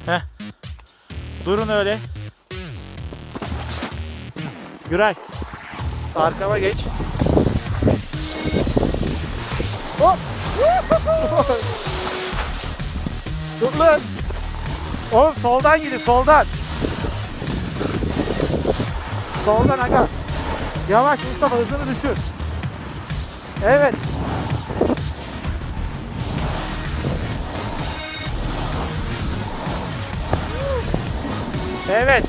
Heh. Durun öyle. Güray. Arkama geç. Hop. Dur lan. Oğlum soldan gidiyor, soldan. Soldan aga. Yavaş Mustafa, hızını düşür. Evet. Evet.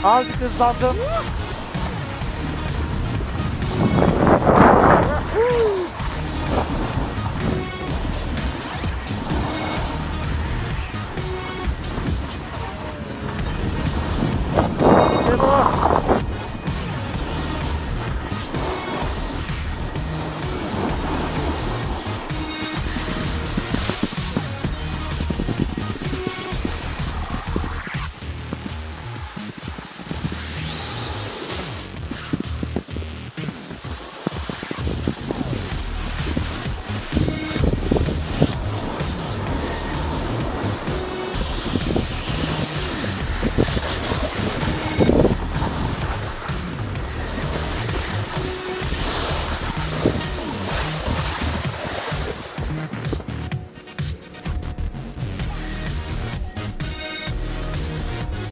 Azıcık hızlandım.